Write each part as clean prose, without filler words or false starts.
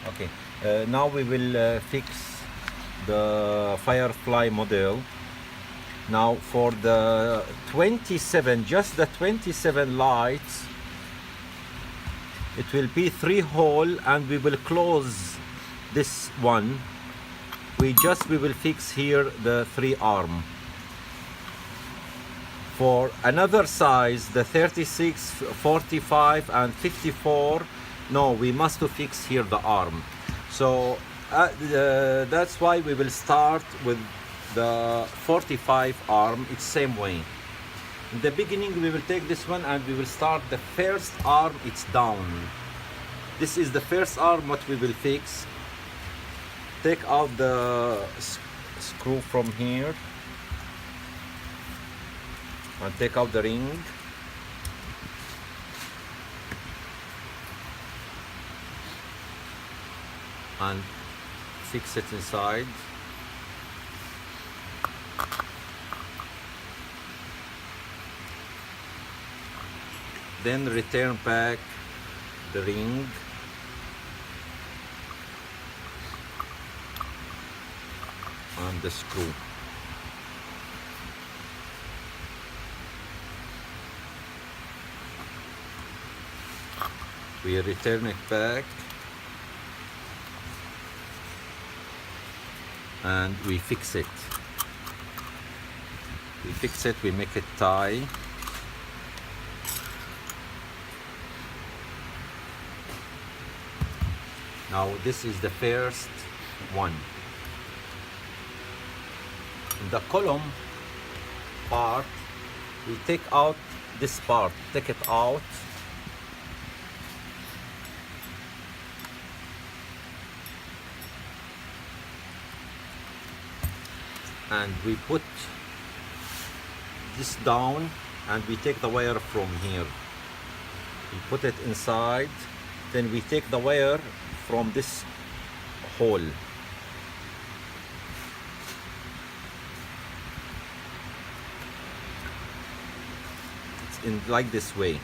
Okay, now we will fix the Firefly model. Now for the 27, just the 27 lights, it will be 3 hole, and we will close this one. We will fix here the 3 arm. For another size, the 36, 45 and 54, no, we must to fix here the arm. So that's why we will start with the 45 arm. It's same way. In the beginning we will take this one and we will start the first arm. It's down. This is the first arm what we will fix. Take out the screw from here and take out the ring. And fix it inside. Then return back the ring. And the screw. We return it back. And we fix it. We make it tie. Now this is the first one. In the column part, we take out this part, take it out. And we put this down, and we take the wire from here. We put it inside, then we take the wire from this hole. It's in like this way.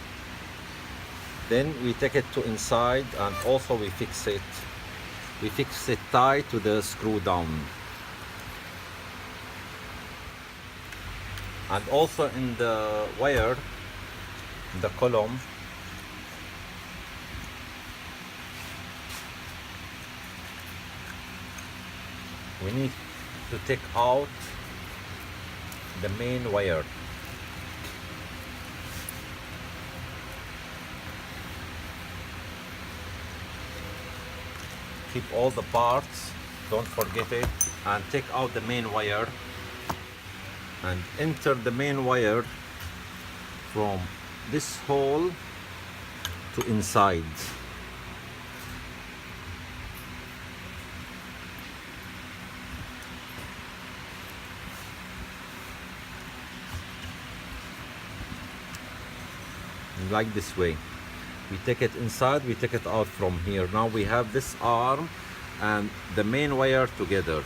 Then we take it to inside, and also we fix it. We fix it tight to the screw down. And also in the wire, in the column, we need to take out the main wire. Keep all the parts, don't forget it, and take out the main wire. And enter the main wire from this hole to inside. Like this way. We take it inside, we take it out from here. Now we have this arm and the main wire together.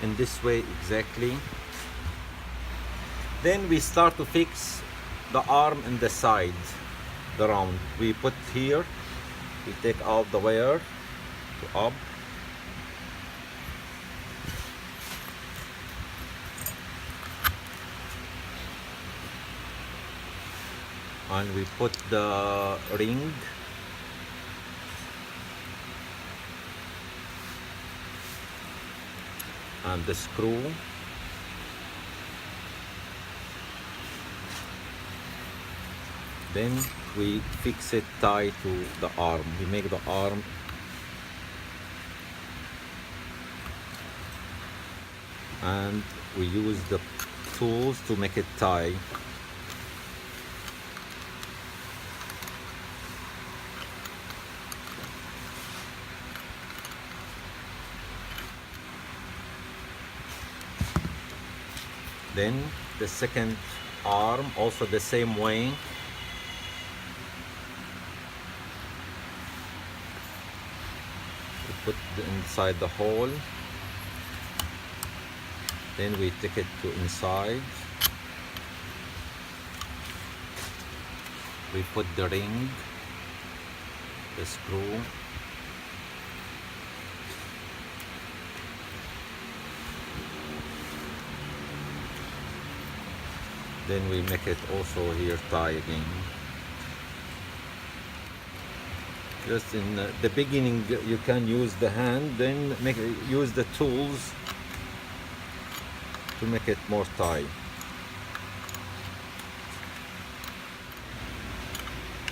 In this way exactly. Then we start to fix the arm in the side, the round. We put here, we take out the wire to up. And we put the ring. And the screw. Then we fix it tight to the arm. We make the arm and we use the tools to make it tie. Then the second arm also the same way. Put inside the hole, then we take it to inside. We put the ring, the screw, Then we make it also here tie again. Just in the beginning you can use the hand, then use the tools to make it more tie.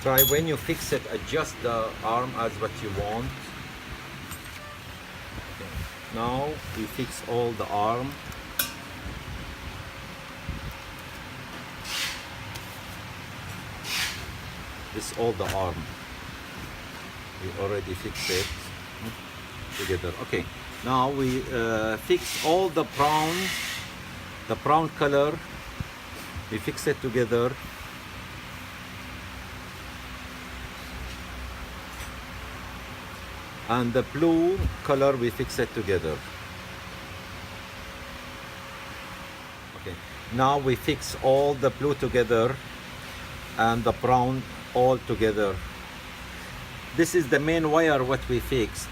Try when you fix it, adjust the arm as what you want. Okay. Now we fix all the arm. This is all the arm. We already fixed it together. Okay. Now we fix all the brown color. We fix it together. And the blue color we fix it together. Okay. Now we fix all the blue together and the brown all together. This is the main wire what we fixed.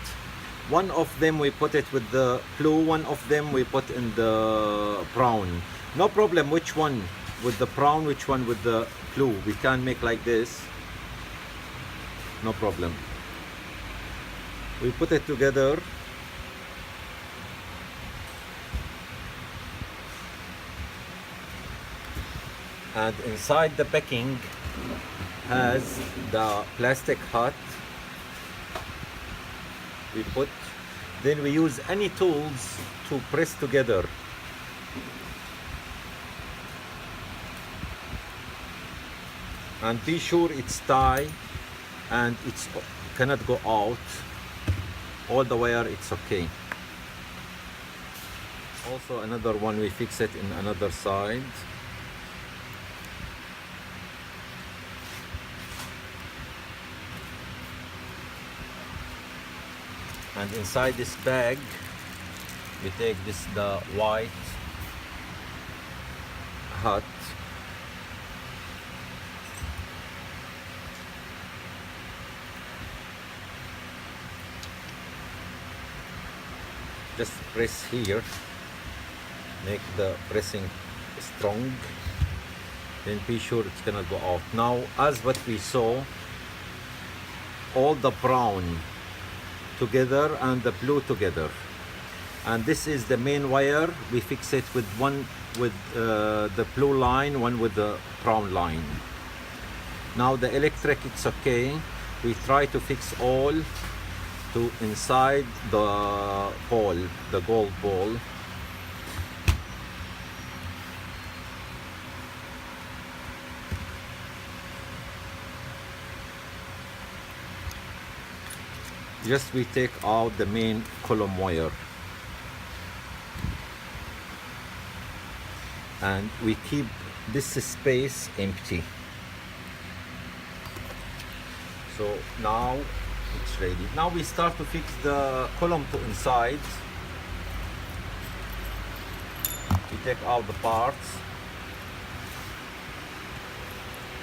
One of them we put it with the blue, one of them we put in the brown. No problem which one with the brown, which one with the blue. We can make like this. No problem. We put it together. And inside the packing has the plastic hut. We put, then we use any tools to press together. And be sure it's tight and it's cannot go out. All the wire, it's okay. Also another one, we fix it in another side. And inside this bag we take this, the white hut. Just press here, make the pressing strong, then be sure it's gonna go out. Now as what we saw, all the brown together and the blue together, and this is the main wire. We fix it with one with the blue line, one with the brown line. Now the electric, it's okay. We try to fix all to inside the ball, the gold ball. Just we take out the main column wire and we keep this space empty. So now it's ready. Now we start to fix the column to inside. We take out the parts.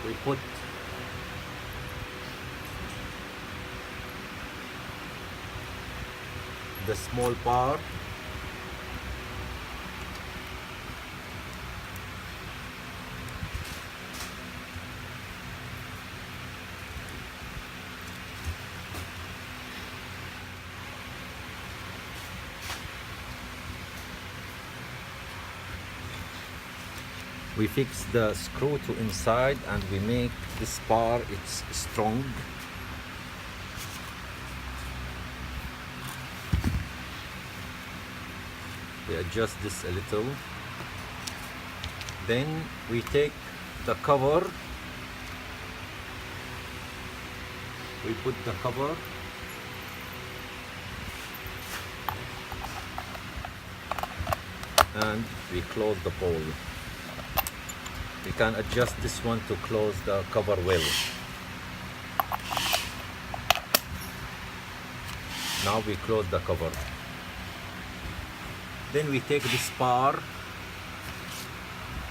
We put the small part. We fix the screw to inside and we make this part, it's strong. We adjust this a little. Then we take the cover. We put the cover. And we close the bowl. We can adjust this one to close the cover well. Now we close the cover. Then we take this bar.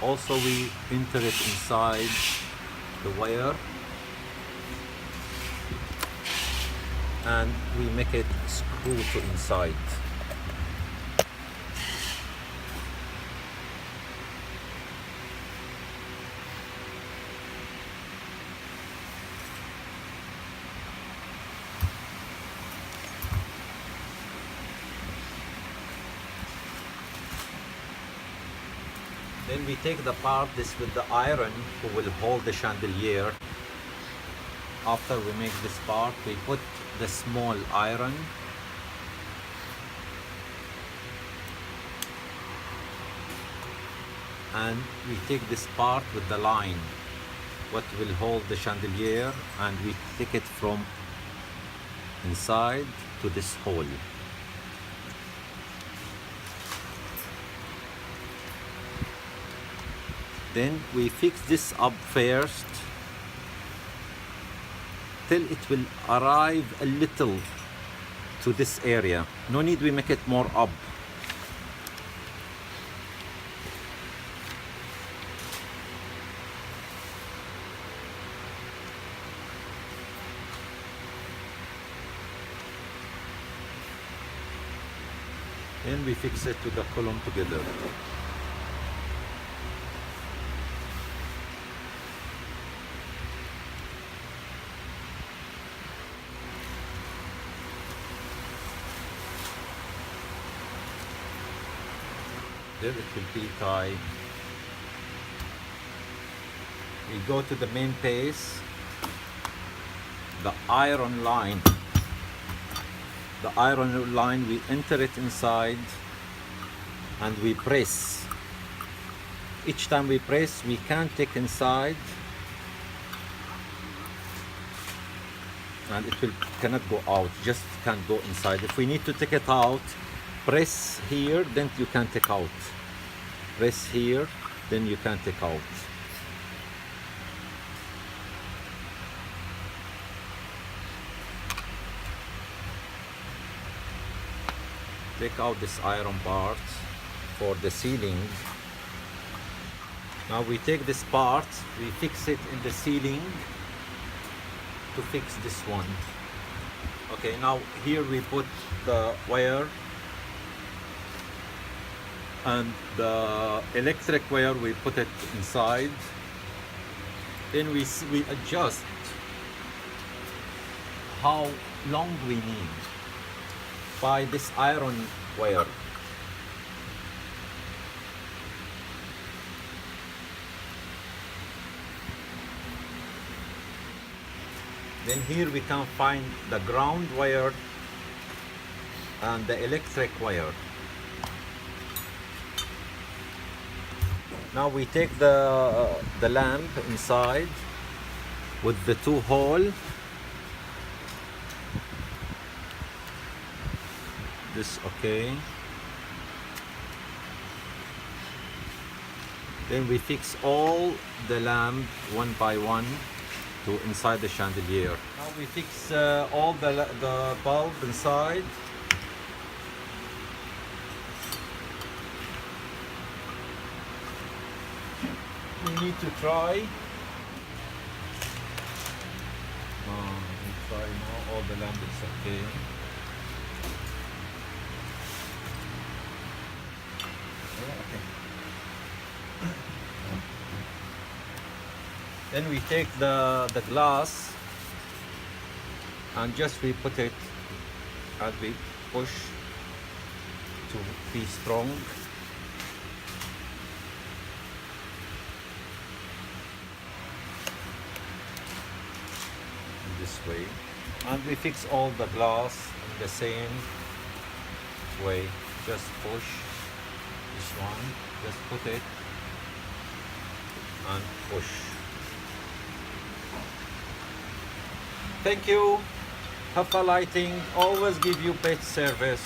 Also we enter it inside the wire. And we make it screw to inside. Then we take the part this with the iron who will hold the chandelier. After we make this part, we put the small iron and we take this part with the line what will hold the chandelier, and we take it from inside to this hole. Then we fix this up first till it will arrive a little to this area. No need we make it more up. Then we fix it to the column together. There it will be tied. We go to the main piece, the iron line. The iron line, we enter it inside and we press. Each time we press, we can take inside and it cannot go out, just can't go inside. If we need to take it out, press here, then you can take out. Press here, then you can take out. Take out this iron part for the ceiling. Now we take this part, we fix it in the ceiling to fix this one. Okay, now here we put the wire and the electric wire, we put it inside. Then we adjust how long we need by this iron wire. Then here we can find the ground wire and the electric wire. Now we take the lamp inside with the two holes. This okay. Then we fix all the lamp one by one to inside the chandelier. Now we fix all the bulb inside. We need to try. We try now. All the lamp is okay. Then we take the glass and just we put it and we push to be strong. In this way. And we fix all the glass in the same way. Just push this one, just put it and push. Thank you. Hafa Lighting always give you best service.